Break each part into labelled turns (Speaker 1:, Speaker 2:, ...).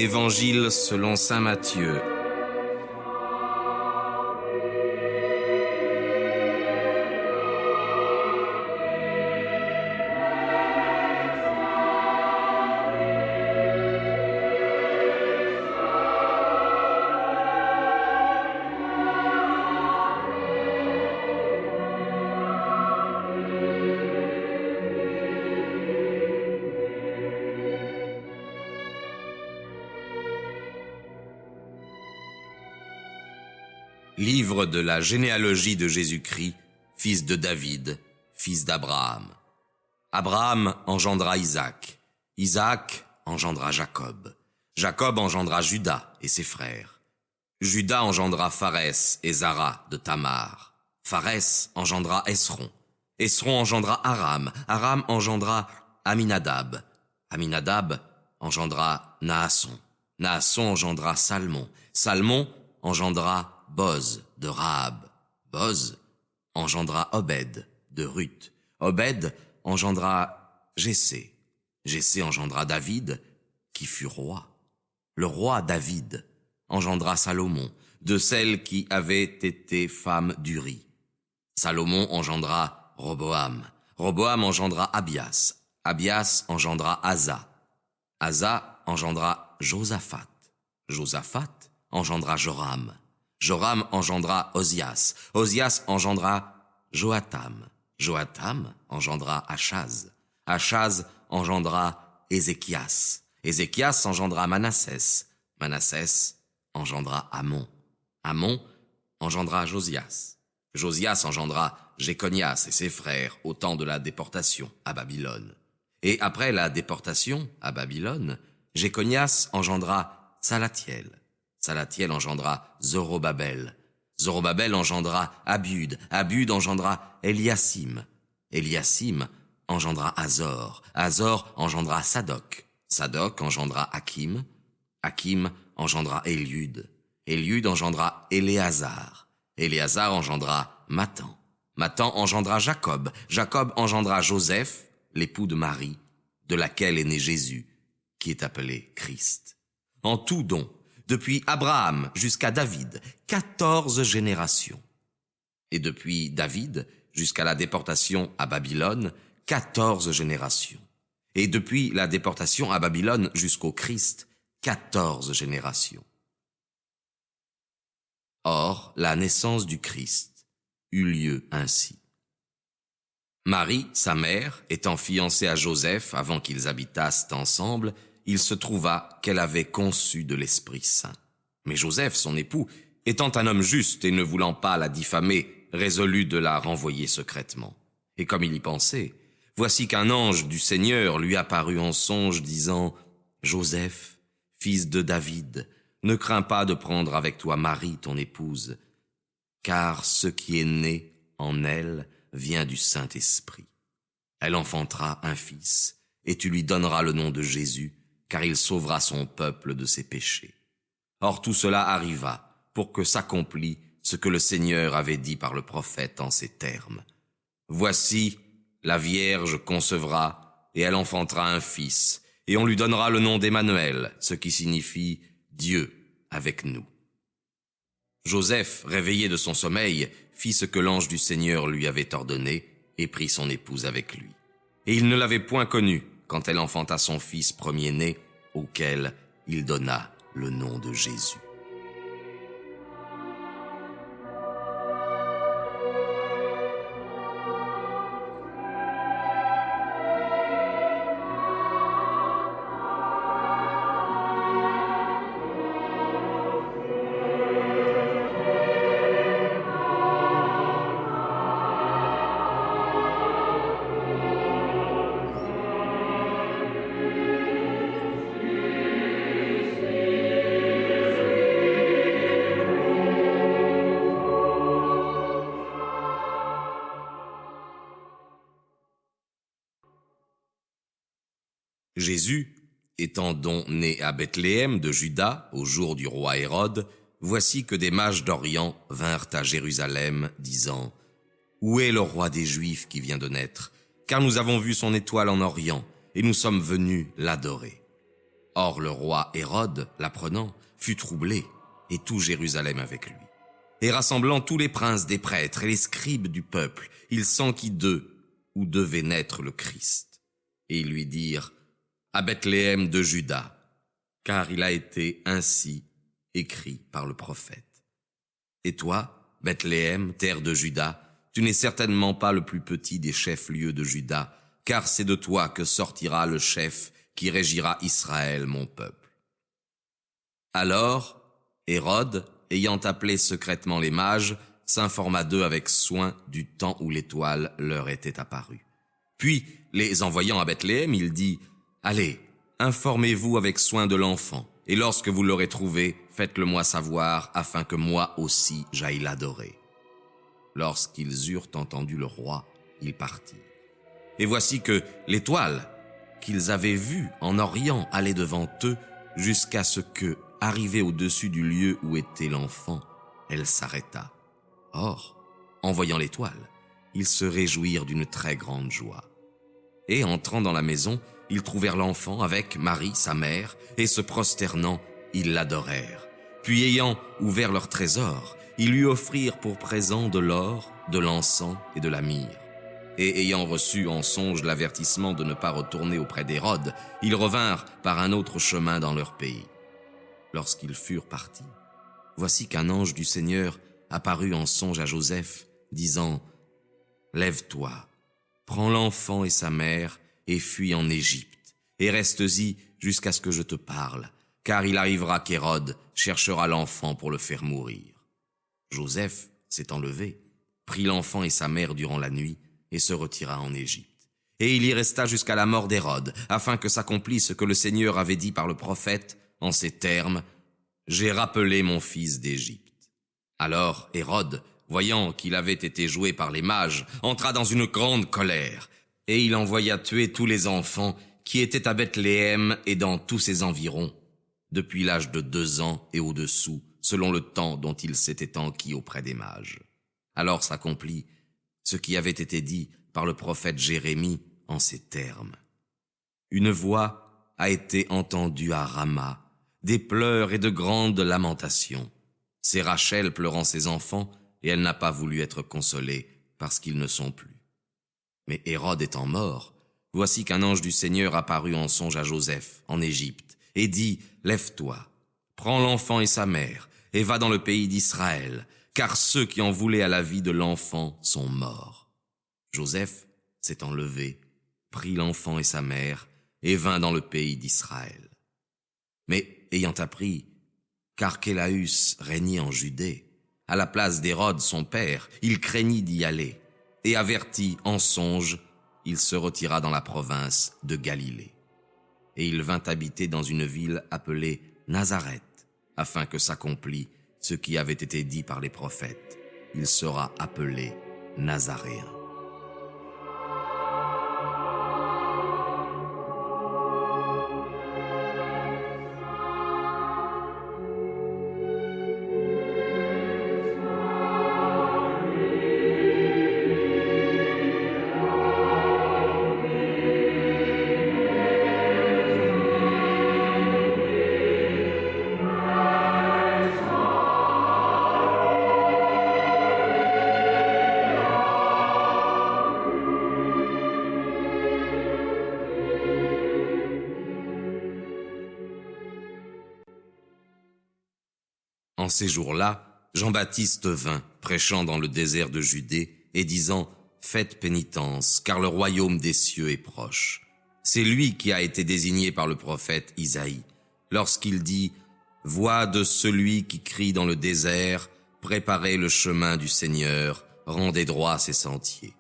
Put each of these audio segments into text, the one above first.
Speaker 1: Évangile selon saint Matthieu. Livre de la généalogie de Jésus-Christ, fils de David, fils d'Abraham. Abraham engendra Isaac. Isaac engendra Jacob. Jacob engendra Juda et ses frères. Juda engendra Pharès et Zara de Tamar. Pharès engendra Esron. Esron engendra Aram. Aram engendra Aminadab. Aminadab engendra Naasson. Naasson engendra Salmon. Salmon engendra Boz de Rahab. Boz engendra Obed de Ruth. Obed engendra Jessé. Jessé engendra David, qui fut roi. Le roi David engendra Salomon, de celle qui avait été femme d'Uri. Salomon engendra Roboam. Roboam engendra Abias. Abias engendra Asa. Asa engendra Josaphat. Josaphat engendra Joram. Joram engendra Osias. Osias engendra Joatam. Joatam engendra Achaz. Achaz engendra Ézéchias. Ézéchias engendra Manassès. Manassès engendra Amon. Amon engendra Josias. Josias engendra Jéconias et ses frères au temps de la déportation à Babylone. Et après la déportation à Babylone, Jéconias engendra Salathiel. Salathiel engendra Zorobabel. Zorobabel engendra Abud. Abud engendra Eliasim. Eliasim engendra Azor. Azor engendra Sadoc. Sadoc engendra Hakim. Hakim engendra Éliud. Éliud engendra Éléazar. Éléazar engendra Mathan. Mathan engendra Jacob. Jacob engendra Joseph, l'époux de Marie, de laquelle est né Jésus, qui est appelé Christ. En tout donc, depuis Abraham jusqu'à David, 14 générations. Et depuis David jusqu'à la déportation à Babylone, 14 générations. Et depuis la déportation à Babylone jusqu'au Christ, 14 générations. Or, la naissance du Christ eut lieu ainsi. Marie, sa mère, étant fiancée à Joseph avant qu'ils habitassent ensemble, il se trouva qu'elle avait conçu de l'Esprit Saint. Mais Joseph, son époux, étant un homme juste et ne voulant pas la diffamer, résolut de la renvoyer secrètement. Et comme il y pensait, voici qu'un ange du Seigneur lui apparut en songe, disant « Joseph, fils de David, ne crains pas de prendre avec toi Marie, ton épouse, car ce qui est né en elle vient du Saint-Esprit. Elle enfantera un fils, et tu lui donneras le nom de Jésus, car il sauvera son peuple de ses péchés. Or tout cela arriva pour que s'accomplît ce que le Seigneur avait dit par le prophète en ces termes. Voici, la Vierge concevra, et elle enfantera un fils, et on lui donnera le nom d'Emmanuel, ce qui signifie Dieu avec nous. Joseph, réveillé de son sommeil, fit ce que l'ange du Seigneur lui avait ordonné, et prit son épouse avec lui. Et il ne l'avait point connue, quand elle enfanta son fils premier-né, auquel il donna le nom de Jésus. Jésus, étant donc né à Bethléem de Juda au jour du roi Hérode, voici que des mages d'Orient vinrent à Jérusalem, disant « Où est le roi des Juifs qui vient de naître? Car nous avons vu son étoile en Orient, et nous sommes venus l'adorer. » Or le roi Hérode, l'apprenant, fut troublé, et tout Jérusalem avec lui. Et rassemblant tous les princes des prêtres et les scribes du peuple, il s'enquit d'eux où devait naître le Christ. Et ils lui dirent, à Bethléem de Juda, car il a été ainsi écrit par le prophète. Et toi, Bethléem, terre de Juda, tu n'es certainement pas le plus petit des chefs-lieux de Juda, car c'est de toi que sortira le chef qui régira Israël, mon peuple. Alors, Hérode, ayant appelé secrètement les mages, s'informa d'eux avec soin du temps où l'étoile leur était apparue. Puis, les envoyant à Bethléem, il dit, « Allez, informez-vous avec soin de l'enfant, et lorsque vous l'aurez trouvé, faites-le-moi savoir, afin que moi aussi j'aille l'adorer. » Lorsqu'ils eurent entendu le roi, ils partirent. Et voici que l'étoile qu'ils avaient vue en Orient allait devant eux, jusqu'à ce que, arrivée au-dessus du lieu où était l'enfant, elle s'arrêta. Or, en voyant l'étoile, ils se réjouirent d'une très grande joie. Et entrant dans la maison, ils trouvèrent l'enfant avec Marie, sa mère, et se prosternant, ils l'adorèrent. Puis ayant ouvert leur trésor, ils lui offrirent pour présent de l'or, de l'encens et de la myrrhe. Et ayant reçu en songe l'avertissement de ne pas retourner auprès d'Hérode, ils revinrent par un autre chemin dans leur pays. Lorsqu'ils furent partis, voici qu'un ange du Seigneur apparut en songe à Joseph, disant, « Lève-toi, prends l'enfant et sa mère, et fuis en Égypte, et reste-y jusqu'à ce que je te parle, car il arrivera qu'Hérode cherchera l'enfant pour le faire mourir. » Joseph, s'étant levé, prit l'enfant et sa mère durant la nuit, et se retira en Égypte. Et il y resta jusqu'à la mort d'Hérode, afin que s'accomplisse ce que le Seigneur avait dit par le prophète, en ces termes, « J'ai rappelé mon fils d'Égypte. » Alors Hérode, voyant qu'il avait été joué par les mages, entra dans une grande colère, et il envoya tuer tous les enfants qui étaient à Bethléem et dans tous ses environs, depuis l'âge de 2 ans et au-dessous, selon le temps dont il s'était enquis auprès des mages. Alors s'accomplit ce qui avait été dit par le prophète Jérémie en ces termes. Une voix a été entendue à Rama, des pleurs et de grandes lamentations. C'est Rachel pleurant ses enfants, et elle n'a pas voulu être consolée, parce qu'ils ne sont plus. Mais Hérode étant mort, voici qu'un ange du Seigneur apparut en songe à Joseph, en Égypte, et dit, « Lève-toi, prends l'enfant et sa mère, et va dans le pays d'Israël, car ceux qui en voulaient à la vie de l'enfant sont morts. » Joseph, s'étant levé, prit l'enfant et sa mère, et vint dans le pays d'Israël. Mais ayant appris qu'Archélaüs régnait en Judée, à la place d'Hérode son père, il craignit d'y aller, et averti en songe, il se retira dans la province de Galilée. Et il vint habiter dans une ville appelée Nazareth, afin que s'accomplît ce qui avait été dit par les prophètes. Il sera appelé Nazaréen. En ces jours-là, Jean-Baptiste vint, prêchant dans le désert de Judée, et disant, « Faites pénitence, car le royaume des cieux est proche. » C'est lui qui a été désigné par le prophète Isaïe, lorsqu'il dit, « Voix de celui qui crie dans le désert, préparez le chemin du Seigneur, rendez droit ses sentiers. »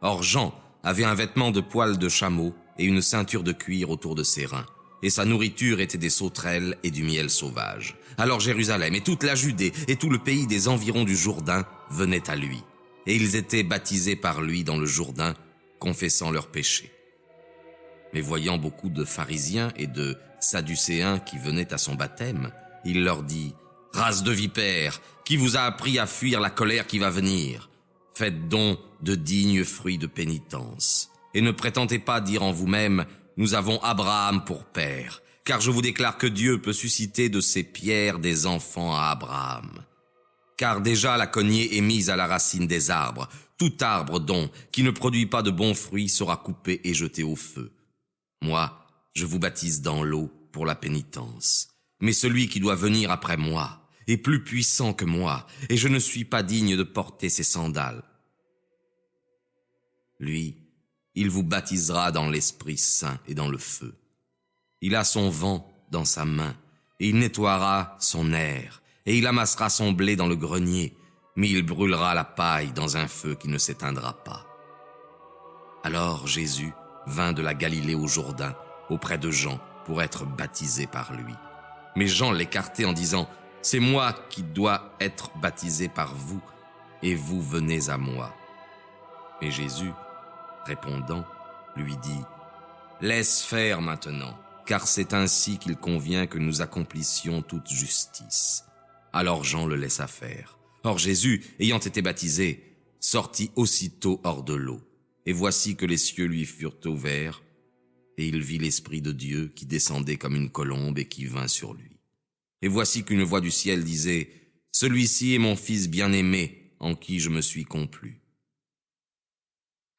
Speaker 1: Or Jean avait un vêtement de poil de chameau et une ceinture de cuir autour de ses reins. Et sa nourriture était des sauterelles et du miel sauvage. Alors Jérusalem et toute la Judée et tout le pays des environs du Jourdain venaient à lui. Et ils étaient baptisés par lui dans le Jourdain, confessant leurs péchés. Mais voyant beaucoup de pharisiens et de sadducéens qui venaient à son baptême, il leur dit, « Race de vipères, qui vous a appris à fuir la colère qui va venir? Faites donc de dignes fruits de pénitence. Et ne prétendez pas dire en vous-même, « Nous avons Abraham pour père, car je vous déclare que Dieu peut susciter de ces pierres des enfants à Abraham. Car déjà la cognée est mise à la racine des arbres. Tout arbre donc, qui ne produit pas de bons fruits, sera coupé et jeté au feu. Moi, je vous baptise dans l'eau pour la pénitence. Mais celui qui doit venir après moi est plus puissant que moi, et je ne suis pas digne de porter ses sandales. Lui, il vous baptisera dans l'Esprit Saint et dans le feu. Il a son vent dans sa main, et il nettoiera son aire, et il amassera son blé dans le grenier, mais il brûlera la paille dans un feu qui ne s'éteindra pas. Alors Jésus vint de la Galilée au Jourdain, auprès de Jean, pour être baptisé par lui. Mais Jean l'écartait en disant, « C'est moi qui dois être baptisé par vous, et vous venez à moi. » Et Jésus, répondant, lui dit, « Laisse faire maintenant, car c'est ainsi qu'il convient que nous accomplissions toute justice. » Alors Jean le laissa faire. Or Jésus, ayant été baptisé, sortit aussitôt hors de l'eau. Et voici que les cieux lui furent ouverts, et il vit l'Esprit de Dieu qui descendait comme une colombe et qui vint sur lui. Et voici qu'une voix du ciel disait, « Celui-ci est mon Fils bien-aimé, en qui je me suis complu. »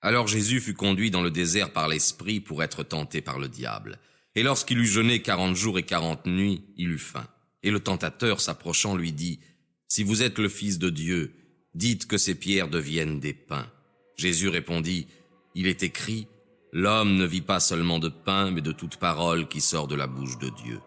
Speaker 1: Alors Jésus fut conduit dans le désert par l'Esprit pour être tenté par le diable. Et lorsqu'il eut jeûné 40 jours et 40 nuits, il eut faim. Et le tentateur, s'approchant, lui dit, « Si vous êtes le Fils de Dieu, dites que ces pierres deviennent des pains. » Jésus répondit, « Il est écrit, l'homme ne vit pas seulement de pain, mais de toute parole qui sort de la bouche de Dieu. »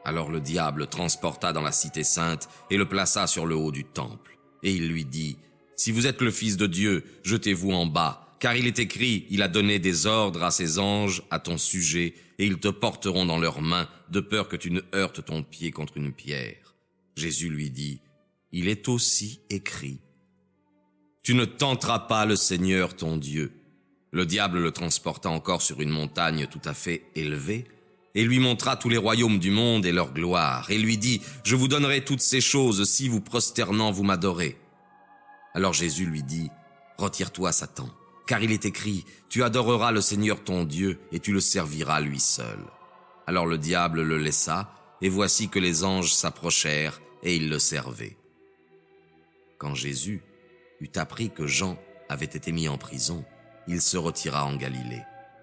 Speaker 1: Alors le diable le transporta dans la cité sainte et le plaça sur le haut du temple. Et il lui dit, « Si vous êtes le Fils de Dieu, jetez-vous en bas, car il est écrit, il a donné des ordres à ses anges à ton sujet, et ils te porteront dans leurs mains, de peur que tu ne heurtes ton pied contre une pierre. » Jésus lui dit, « Il est aussi écrit, tu ne tenteras pas le Seigneur ton Dieu. » Le diable le transporta encore sur une montagne tout à fait élevée, et lui montra tous les royaumes du monde et leur gloire, et lui dit, « Je vous donnerai toutes ces choses si vous prosternant vous m'adorez. » Alors Jésus lui dit, « Retire-toi, Satan, car il est écrit, tu adoreras le Seigneur ton Dieu, et tu le serviras lui seul. » Alors le diable le laissa, et voici que les anges s'approchèrent, et ils le servaient. Quand Jésus eut appris que Jean avait été mis en prison, il se retira en Galilée.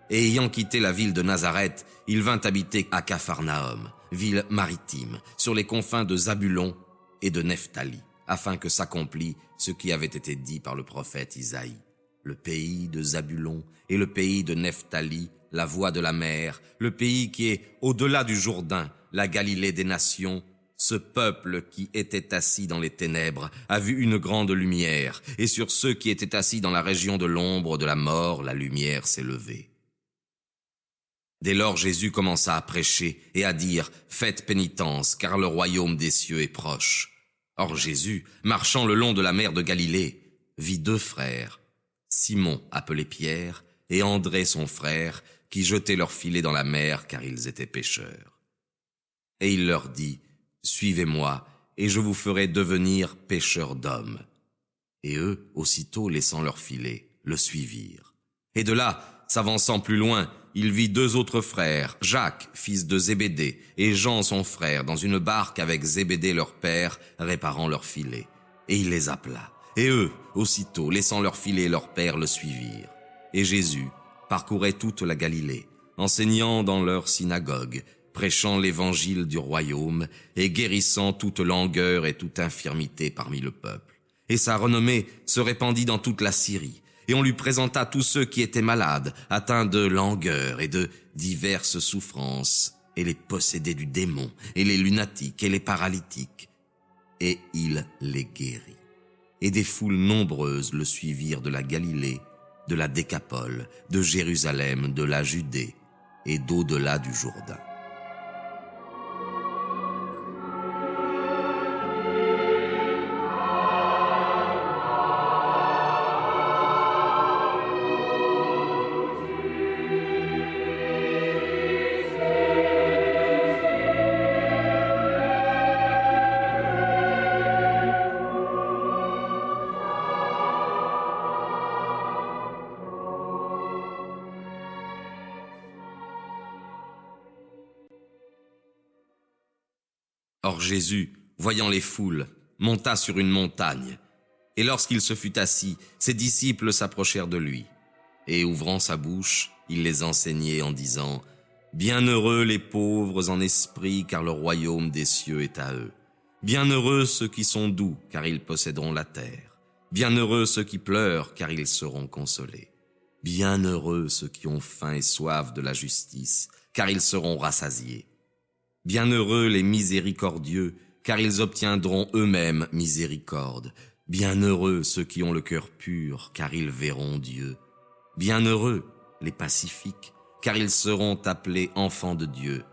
Speaker 1: Et ayant quitté la ville de Nazareth, il vint habiter à Capharnaüm, ville maritime, sur les confins de Zabulon et de Nephtali, afin que s'accomplît ce qui avait été dit par le prophète Isaïe. Le pays de Zabulon et le pays de Nephtali, la voie de la mer, le pays qui est au-delà du Jourdain, la Galilée des nations, ce peuple qui était assis dans les ténèbres a vu une grande lumière, et sur ceux qui étaient assis dans la région de l'ombre de la mort, la lumière s'est levée. Dès lors Jésus commença à prêcher et à dire « Faites pénitence, car le royaume des cieux est proche. » Or Jésus, marchant le long de la mer de Galilée, vit 2 frères, Simon appelé Pierre et André son frère, qui jetaient leurs filets dans la mer car ils étaient pêcheurs. Et il leur dit, « Suivez-moi, et je vous ferai devenir pêcheurs d'hommes. » Et eux, aussitôt laissant leurs filets, le suivirent. Et de là, s'avançant plus loin, il vit 2 autres frères, Jacques, fils de Zébédée, et Jean son frère, dans une barque avec Zébédée leur père, réparant leurs filets. Et il les appela. Et eux, aussitôt, laissant leurs filets et leur père, le suivirent. Et Jésus parcourait toute la Galilée, enseignant dans leurs synagogues, prêchant l'évangile du royaume et guérissant toute langueur et toute infirmité parmi le peuple. Et sa renommée se répandit dans toute la Syrie, et on lui présenta tous ceux qui étaient malades, atteints de langueur et de diverses souffrances, et les possédés du démon, et les lunatiques et les paralytiques, et il les guérit. Et des foules nombreuses le suivirent de la Galilée, de la Décapole, de Jérusalem, de la Judée, et d'au-delà du Jourdain. Or Jésus, voyant les foules, monta sur une montagne. Et lorsqu'il se fut assis, ses disciples s'approchèrent de lui. Et ouvrant sa bouche, il les enseignait en disant « Bienheureux les pauvres en esprit, car le royaume des cieux est à eux. Bienheureux ceux qui sont doux, car ils posséderont la terre. Bienheureux ceux qui pleurent, car ils seront consolés. Bienheureux ceux qui ont faim et soif de la justice, car ils seront rassasiés. Bienheureux les miséricordieux, car ils obtiendront eux-mêmes miséricorde. Bienheureux ceux qui ont le cœur pur, car ils verront Dieu. Bienheureux les pacifiques, car ils seront appelés enfants de Dieu.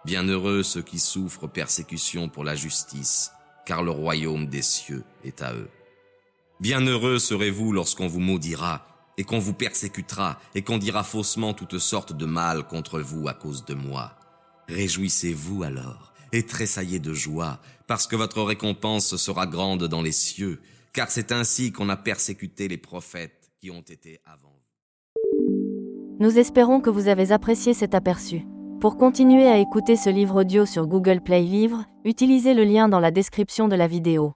Speaker 1: Bienheureux ceux qui souffrent persécution pour la justice, car le royaume des cieux est à eux. Bienheureux serez-vous lorsqu'on vous maudira, et qu'on vous persécutera, et qu'on dira faussement toutes sortes de mal contre vous à cause de moi. Réjouissez-vous alors, et tressaillez de joie, parce que votre récompense sera grande dans les cieux, car c'est ainsi qu'on a persécuté les prophètes qui ont été avant vous.
Speaker 2: Nous espérons que vous avez apprécié cet aperçu. Pour continuer à écouter ce livre audio sur Google Play Livres, utilisez le lien dans la description de la vidéo.